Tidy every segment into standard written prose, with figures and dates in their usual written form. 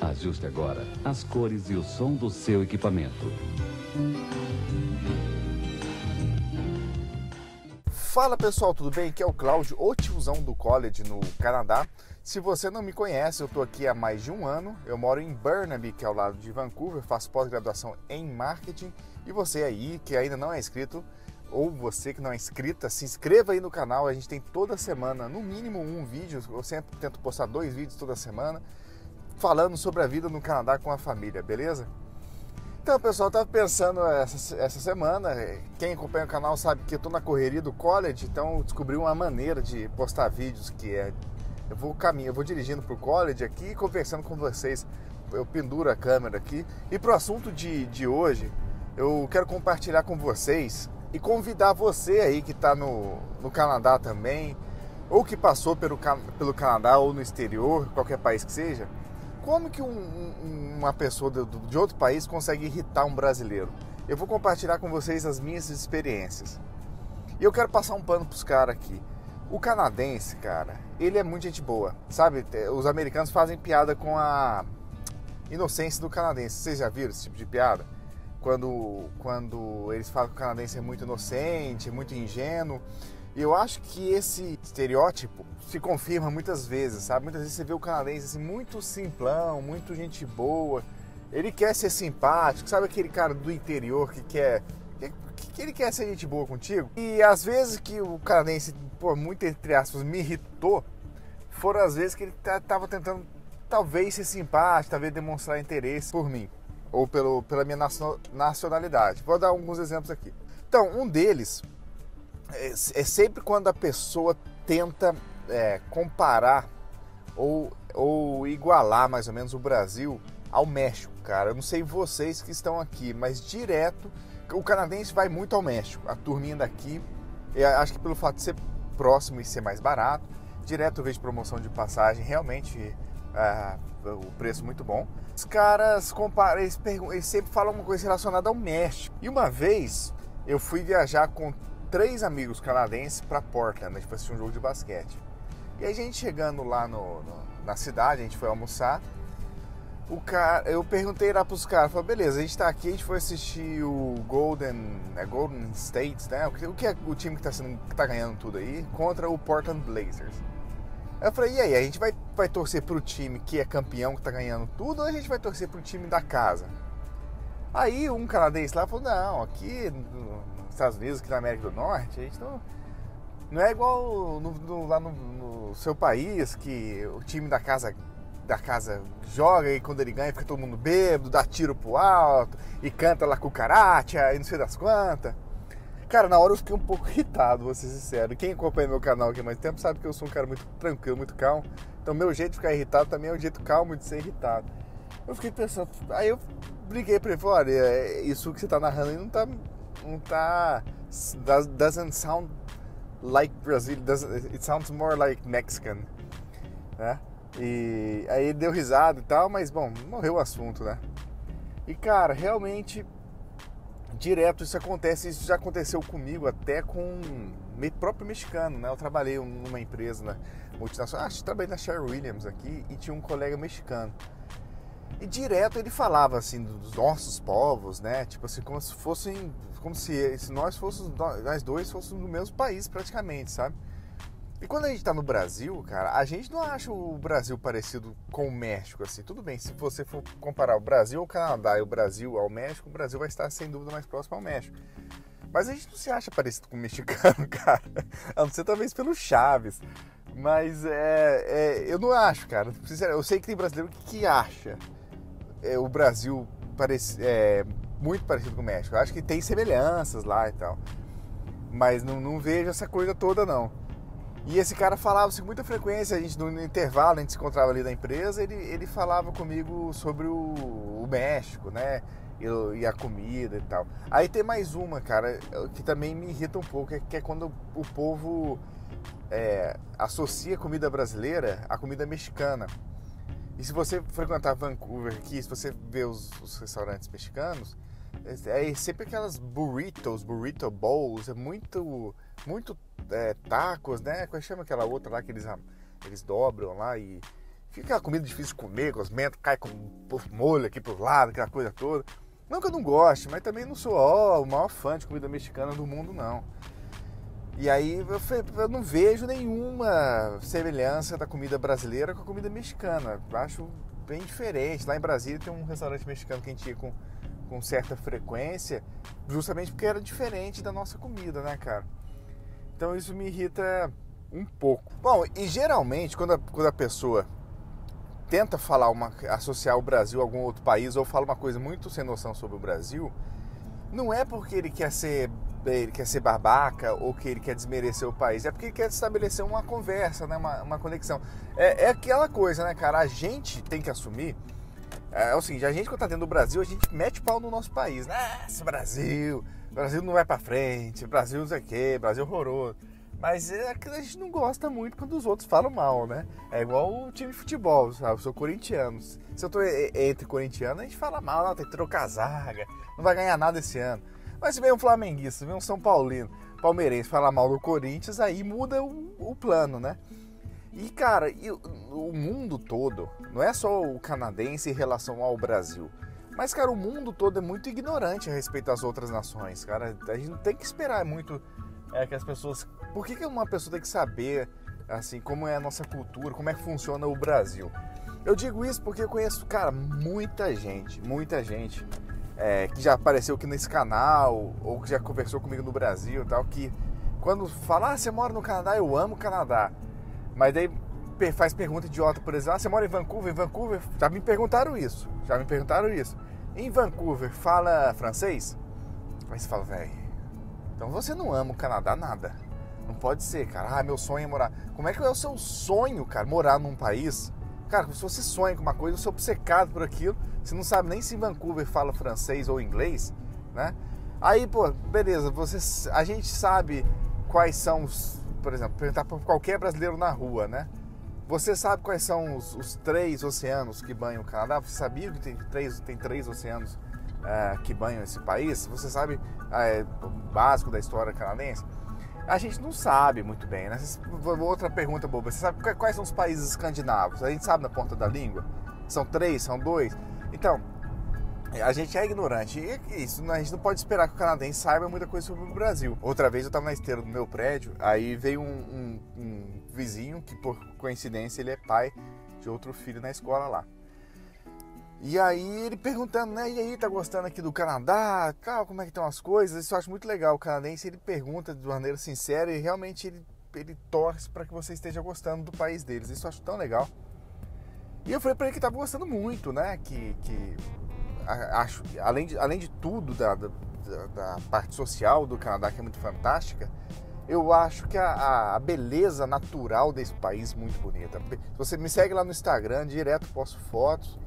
Ajuste agora as cores e o som do seu equipamento. Fala pessoal, tudo bem? Aqui é o Cláudio, o tiozão do college no Canadá. Se você não me conhece, eu estou aqui há mais de um ano. Eu moro em Burnaby, que é ao lado de Vancouver, faço pós-graduação em marketing. E você aí que ainda não é inscrito, ou você que não é inscrita, se inscreva aí no canal. A gente tem toda semana, no mínimo um vídeo. Eu sempre tento postar 2 vídeos toda semana, falando sobre a vida no Canadá com a família, beleza? Então, pessoal, eu estava pensando essa semana, quem acompanha o canal sabe que eu estou na correria do college, então eu descobri uma maneira de postar vídeos que é... Eu vou dirigindo para o college aqui, conversando com vocês, eu penduro a câmera aqui. E para o assunto de hoje, eu quero compartilhar com vocês e convidar você aí que está no Canadá também, ou que passou pelo Canadá ou no exterior, qualquer país que seja, como que uma pessoa de outro país consegue irritar um brasileiro? Eu vou compartilhar com vocês as minhas experiências. E eu quero passar um pano pros caras aqui. O canadense, cara, ele é muito gente boa, sabe? Os americanos fazem piada com a inocência do canadense. Vocês já viram esse tipo de piada? Quando eles falam que o canadense é muito inocente, é muito ingênuo. E eu acho que esse estereótipo se confirma muitas vezes, sabe? Muitas vezes você vê o canadense assim, muito simplão, muito gente boa. Ele quer ser simpático, sabe aquele cara do interior que ele quer ser gente boa contigo? E às vezes que o canadense, muito entre aspas, me irritou, foram as vezes que ele estava tentando talvez ser simpático, talvez demonstrar interesse por mim, ou pela minha nacionalidade. Vou dar alguns exemplos aqui. Então, um deles é sempre quando a pessoa tenta comparar ou igualar mais ou menos o Brasil ao México, cara. Eu não sei vocês que estão aqui, mas direto o canadense vai muito ao México. A turminha daqui, eu acho que pelo fato de ser próximo e ser mais barato, direto eu vejo promoção de passagem, realmente o preço muito bom. Os caras comparam, eles sempre falam uma coisa relacionada ao México. E uma vez eu fui viajar com 3 amigos canadenses para Portland, a gente foi assistir um jogo de basquete. E aí a gente chegando lá na cidade, a gente foi almoçar. Eu perguntei lá pros caras, falei, beleza, a gente tá aqui, a gente foi assistir o Golden State, né? O que é o time que tá ganhando tudo aí, contra o Portland Blazers. Aí eu falei, e aí, a gente vai torcer pro time que é campeão, que tá ganhando tudo, ou a gente vai torcer pro time da casa? Aí um canadense lá falou, não, aqui nos Estados Unidos, aqui na América do Norte, a gente não é igual lá no seu país, que o time da casa joga e quando ele ganha fica todo mundo bêbado, dá tiro pro alto e canta lá cucaracha e não sei das quantas. Cara, na hora eu fiquei um pouco irritado, vou ser sincero. Quem acompanha meu canal aqui há mais tempo sabe que eu sou um cara muito tranquilo, muito calmo. Então meu jeito de ficar irritado também é um jeito calmo de ser irritado. Eu fiquei pensando, aí eu briguei pra ele, falei, olha, isso que você tá narrando aí não tá doesn't sound like Brazil, it sounds more like Mexican, né? E aí ele deu risada e tal, mas bom, morreu o assunto, né? E cara, realmente direto isso acontece, isso já aconteceu comigo até com o próprio mexicano, né? Eu trabalhei numa empresa multinacional, acho que trabalhei na Sherwin-Williams aqui e tinha um colega mexicano. E direto ele falava assim dos nossos povos, né? Tipo assim, como se nós dois fôssemos do mesmo país praticamente, sabe? E quando a gente tá no Brasil, cara, a gente não acha o Brasil parecido com o México, assim. Tudo bem, se você for comparar o Brasil ao Canadá e o Brasil ao México, o Brasil vai estar sem dúvida mais próximo ao México. Mas a gente não se acha parecido com o mexicano, cara. A não ser talvez pelo Chaves. Mas eu não acho, cara. Eu sei que tem brasileiro que acha o Brasil muito parecido com o México. Eu acho que tem semelhanças lá e tal. Mas não vejo essa coisa toda, não. E esse cara falava assim, com muita frequência, a gente no intervalo, a gente se encontrava ali da empresa, ele falava comigo sobre o México, né? E a comida e tal. Aí tem mais uma, cara, que também me irrita um pouco, que é quando o povo associa a comida brasileira à comida mexicana. E se você frequentar Vancouver aqui, se você ver os restaurantes mexicanos, é sempre aquelas burrito bowls, é muito tacos, né? Como chama aquela outra lá que eles dobram lá e Fica aquela comida difícil de comer, gosmento, cai com molho aqui pro lado, aquela coisa toda. Não que eu não goste, mas também não sou o maior fã de comida mexicana do mundo, não. E aí eu não vejo nenhuma semelhança da comida brasileira com a comida mexicana. Eu acho bem diferente. Lá em Brasília tem um restaurante mexicano que a gente ia com certa frequência, justamente porque era diferente da nossa comida, né, cara? Então isso me irrita um pouco. Bom, e geralmente quando a pessoa tenta associar o Brasil a algum outro país ou fala uma coisa muito sem noção sobre o Brasil, não é porque ele quer ser babaca ou que ele quer desmerecer o país, é porque ele quer estabelecer uma conversa, né? uma conexão. É aquela coisa, né, cara? A gente tem que assumir, é o seguinte, a gente quando tá dentro do Brasil, a gente mete pau no nosso país, né? Esse Brasil não vai pra frente, Brasil não sei o quê, Brasil horroroso. Mas é que a gente não gosta muito quando os outros falam mal, né? É igual o time de futebol, sabe? Eu sou corintiano. Se eu tô entre corintianos, a gente fala mal, não, tem que trocar a zaga, não vai ganhar nada esse ano. Mas se vem um flamenguista, se vem um São Paulino, palmeirense falar mal do Corinthians, aí muda o plano, né? E, cara, o mundo todo, não é só o canadense em relação ao Brasil, mas, cara, o mundo todo é muito ignorante a respeito das outras nações, cara. A gente não tem que esperar muito que as pessoas... Por que uma pessoa tem que saber, assim, como é a nossa cultura, como é que funciona o Brasil? Eu digo isso porque eu conheço, cara, muita gente que já apareceu aqui nesse canal ou que já conversou comigo no Brasil e tal, que quando fala, você mora no Canadá, eu amo o Canadá. Mas daí faz pergunta idiota, por exemplo, você mora em Vancouver? Em Vancouver, já me perguntaram isso. Em Vancouver, fala francês? Aí você fala, velho, então você não ama o Canadá nada. Não pode ser, cara. Meu sonho é morar... Como é que é o seu sonho, cara, morar num país? Cara, se você sonha com uma coisa, você é obcecado por aquilo, você não sabe nem se em Vancouver fala francês ou inglês, né? Aí, pô, beleza, a gente sabe quais são por exemplo, perguntar para qualquer brasileiro na rua, né? Você sabe quais são os 3 oceanos que banham o Canadá? Você sabia que tem 3 oceanos que banham esse país? Você sabe o básico da história canadense? A gente não sabe muito bem, né? Outra pergunta boba, você sabe quais são os países escandinavos? A gente sabe na ponta da língua? São 3, são 2? Então, a gente é ignorante. E isso, a gente não pode esperar que o canadense saiba muita coisa sobre o Brasil. Outra vez eu estava na esteira do meu prédio, aí veio um vizinho que, por coincidência, ele é pai de outro filho na escola lá. E aí ele perguntando, né? E aí, tá gostando aqui do Canadá? Como é que estão as coisas? Isso eu acho muito legal. O canadense, ele pergunta de maneira sincera e realmente ele torce para que você esteja gostando do país deles. Isso eu acho tão legal. E eu falei para ele que estava gostando muito, né? Que acho, além de tudo, da parte social do Canadá, que é muito fantástica, eu acho que a beleza natural desse país é muito bonita. Se você me segue lá no Instagram, direto posto fotos.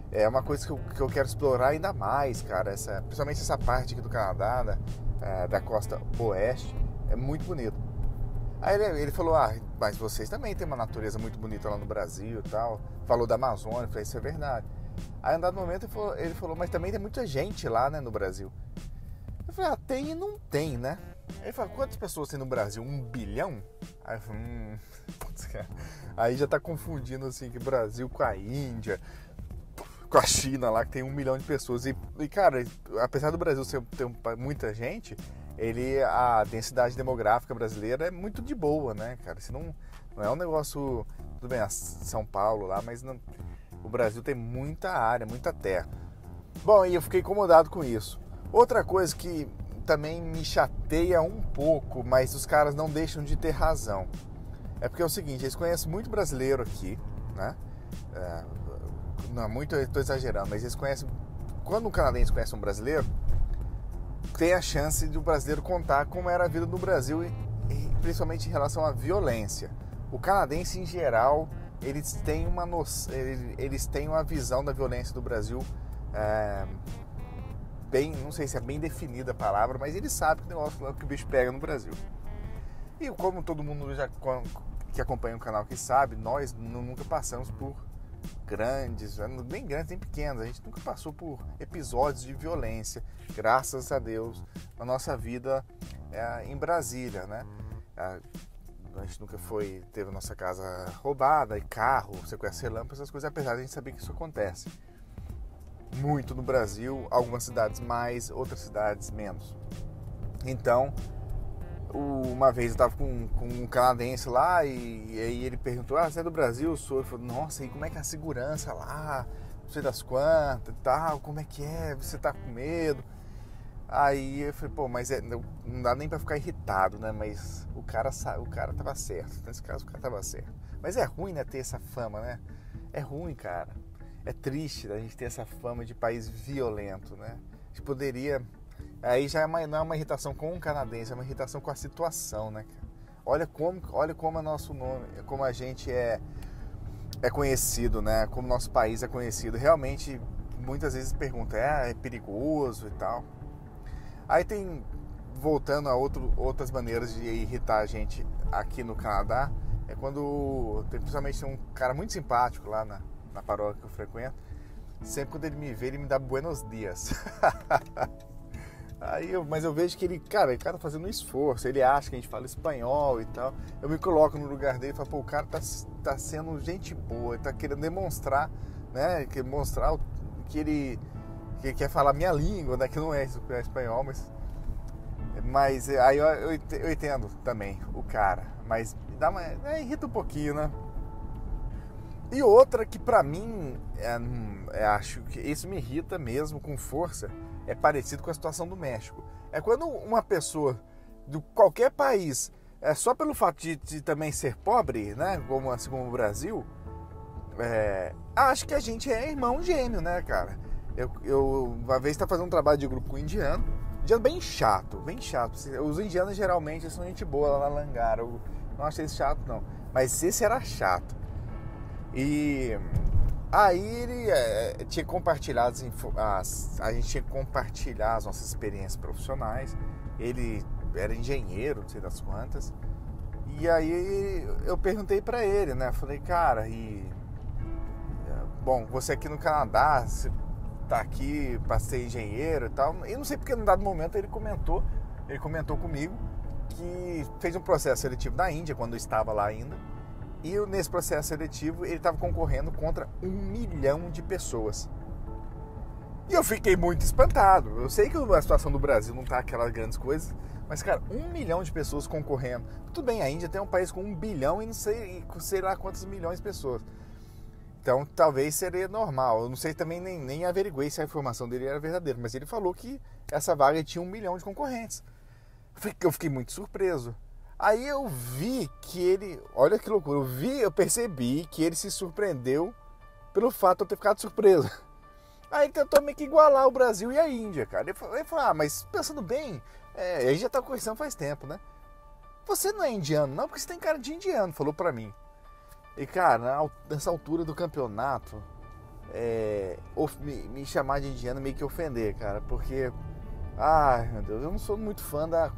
É uma coisa que eu quero explorar ainda mais, cara. Principalmente essa parte aqui do Canadá, da costa oeste, é muito bonito. Aí ele falou, mas vocês também têm uma natureza muito bonita lá no Brasil e tal. Falou da Amazônia, eu falei, isso é verdade. Aí, em dado momento, ele falou, mas também tem muita gente lá, né, no Brasil. Eu falei, tem e não tem, né? Ele falou, quantas pessoas tem no Brasil? 1 bilhão? Aí eu falei, aí já tá confundindo, assim, que o Brasil com a Índia, com a China lá, que tem 1 milhão de pessoas. E cara, apesar do Brasil ter muita gente, a densidade demográfica brasileira é muito de boa, né, cara? Isso não é um negócio... Tudo bem, São Paulo lá, mas não, o Brasil tem muita área, muita terra. Bom, e eu fiquei incomodado com isso. Outra coisa que também me chateia um pouco, mas os caras não deixam de ter razão. É porque é o seguinte, eles conhecem muito brasileiro aqui, né? Não, muito eu estou exagerando, mas eles conhecem... Quando um canadense conhece um brasileiro, tem a chance de o brasileiro contar como era a vida no Brasil, e principalmente em relação à violência. O canadense, em geral, eles têm uma visão da violência do Brasil bem, não sei se é bem definida a palavra, mas eles sabem que o bicho pega no Brasil. E como todo mundo que acompanha o canal que sabe, nós nunca passamos por grandes, nem grandes nem pequenos, a gente nunca passou por episódios de violência, graças a Deus, na nossa vida em Brasília, né? a gente nunca teve a nossa casa roubada, e carro, sequestro relâmpago, essas coisas, apesar de a gente saber que isso acontece muito no Brasil, algumas cidades mais, outras cidades menos. Então, uma vez eu estava com um canadense lá e aí ele perguntou, você é do Brasil? Eu sou. Ele falou, nossa, e como é que é a segurança lá? Não sei das quantas e tal, como é que é? Você tá com medo? Aí eu falei, pô, mas não dá nem pra ficar irritado, né? Mas o cara tava certo. Nesse caso, o cara tava certo. Mas é ruim, né, ter essa fama, né? É ruim, cara. É triste a gente ter essa fama de país violento, né? A gente poderia... Aí já não é uma irritação com um canadense, é uma irritação com a situação, né? Olha como é nosso nome, como a gente é conhecido, né? Como nosso país é conhecido. Realmente, muitas vezes perguntam, é perigoso e tal. Aí voltando a outras maneiras de irritar a gente aqui no Canadá, é quando, principalmente tem um cara muito simpático lá na paróquia que eu frequento, sempre quando ele me vê, ele me dá buenos dias. Mas eu vejo que ele tá fazendo um esforço, ele acha que a gente fala espanhol e tal. Eu me coloco no lugar dele e falo, pô, o cara tá sendo gente boa, ele tá querendo demonstrar, né, que ele quer falar minha língua, né, que não é espanhol, mas aí eu entendo também o cara, mas irrita um pouquinho, né? E outra que pra mim, acho que isso me irrita mesmo com força, é parecido com a situação do México. É quando uma pessoa de qualquer país, só pelo fato de também ser pobre, né, como o Brasil, acho que a gente é irmão gêmeo, né, cara? Eu uma vez estava fazendo um trabalho de grupo com um indiano bem chato, bem chato. Os indianos geralmente são gente boa lá na Langara, eu não achei isso chato não, mas esse era chato. E aí ele tinha compartilhado a gente tinha que compartilhar as nossas experiências profissionais. Ele era engenheiro, não sei das quantas. E aí eu perguntei pra ele, né? Falei, cara, bom, você aqui no Canadá, você tá aqui pra ser engenheiro e tal. E não sei porque num dado momento ele comentou comigo que fez um processo seletivo na Índia, quando eu estava lá ainda. E nesse processo seletivo ele estava concorrendo contra 1 milhão de pessoas. E eu fiquei muito espantado. Eu sei que a situação do Brasil não tá aquelas grandes coisas, mas, cara, 1 milhão de pessoas concorrendo. Tudo bem, a Índia tem um país com 1 bilhão e não sei lá quantas milhões de pessoas. Então, talvez seria normal. Eu não sei também, nem averiguei se a informação dele era verdadeira, mas ele falou que essa vaga tinha 1 milhão de concorrentes. Eu fiquei muito surpreso. Aí eu vi que ele... Olha que loucura. Eu percebi que ele se surpreendeu pelo fato de eu ter ficado surpreso. Aí ele tentou meio que igualar o Brasil e a Índia, cara. Ele falou, mas pensando bem... a gente já tá conversando faz tempo, né? Você não é indiano, não? Porque você tem cara de indiano, falou pra mim. E, cara, nessa altura do campeonato, me chamar de indiano meio que ofender, cara. Porque... Ai, meu Deus, eu não sou muito fã da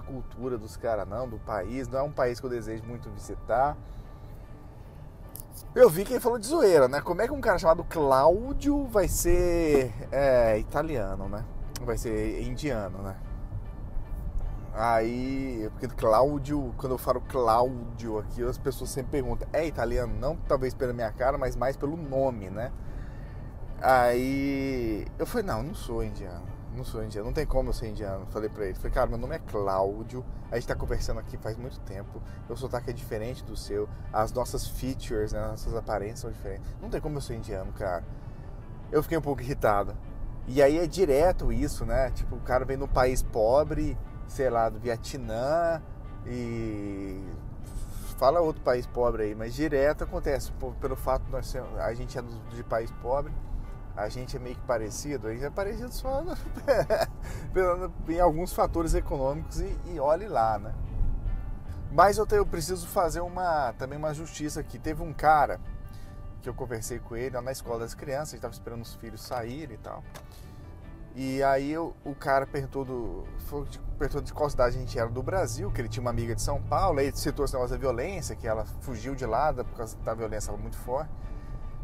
cultura dos caras, não, do país. Não é um país que eu desejo muito visitar. Eu vi que ele falou de zoeira, né? Como é que um cara chamado Cláudio vai ser italiano, né? Vai ser indiano, né? Aí, porque Cláudio, quando eu falo Cláudio aqui, as pessoas sempre perguntam, é italiano? Não talvez pela minha cara, mas mais pelo nome, né? Aí eu falei, não sou indiano. Não sou indiano, não tem como eu ser indiano. Falei pra ele, cara, meu nome é Cláudio, a gente tá conversando aqui faz muito tempo, meu sotaque é diferente do seu, as nossas features, né, nossas aparências são diferentes, não tem como eu ser indiano, cara. Eu fiquei um pouco irritado. E aí é direto isso, né, tipo, o cara vem num país pobre, sei lá, do Vietnã, e fala outro país pobre aí, mas direto acontece, pelo fato de a gente é de país pobre, a gente é meio que parecido, a gente é parecido só em alguns fatores econômicos e olhe lá, né? Mas eu preciso fazer também uma justiça aqui. Teve um cara que eu conversei com ele lá na escola das crianças, a gente estava esperando os filhos saírem e tal. E aí o cara perguntou de qual cidade a gente era do Brasil, que ele tinha uma amiga de São Paulo, aí citou esse negócio da violência, que ela fugiu de lá por causa da violência muito forte.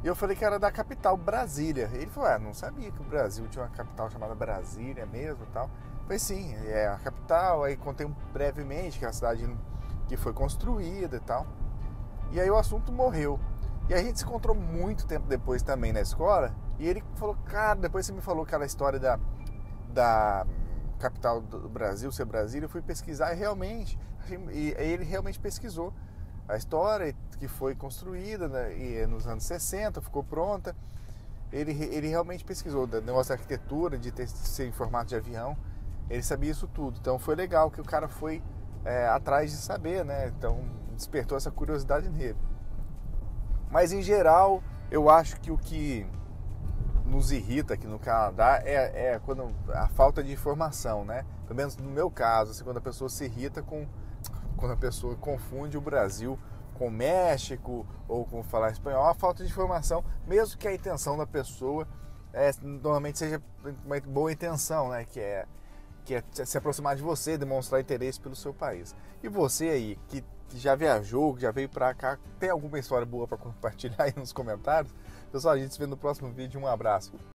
E eu falei que era da capital, Brasília. Ele falou, não sabia que o Brasil tinha uma capital chamada Brasília mesmo e tal. Eu falei, sim, é a capital. Aí contei brevemente que a cidade que foi construída e tal. E aí o assunto morreu. E a gente se encontrou muito tempo depois também na escola. E ele falou, cara, depois você me falou aquela história da capital do Brasil, ser Brasília. Eu fui pesquisar e realmente, ele realmente pesquisou a história que foi construída, né, e nos anos 60, ficou pronta. Ele realmente pesquisou, o negócio da arquitetura, de ser em formato de avião. Ele sabia isso tudo. Então foi legal que o cara foi atrás de saber, né? Então despertou essa curiosidade nele. Mas em geral, eu acho que o que nos irrita aqui no Canadá é quando a falta de informação, né? Pelo menos no meu caso, assim, quando a pessoa se irrita quando a pessoa confunde o Brasil com o México ou com falar espanhol, a falta de informação, mesmo que a intenção da pessoa normalmente seja uma boa intenção, né? Que é se aproximar de você, demonstrar interesse pelo seu país. E você aí, que já viajou, que já veio pra cá, tem alguma história boa para compartilhar aí nos comentários? Pessoal, a gente se vê no próximo vídeo. Um abraço.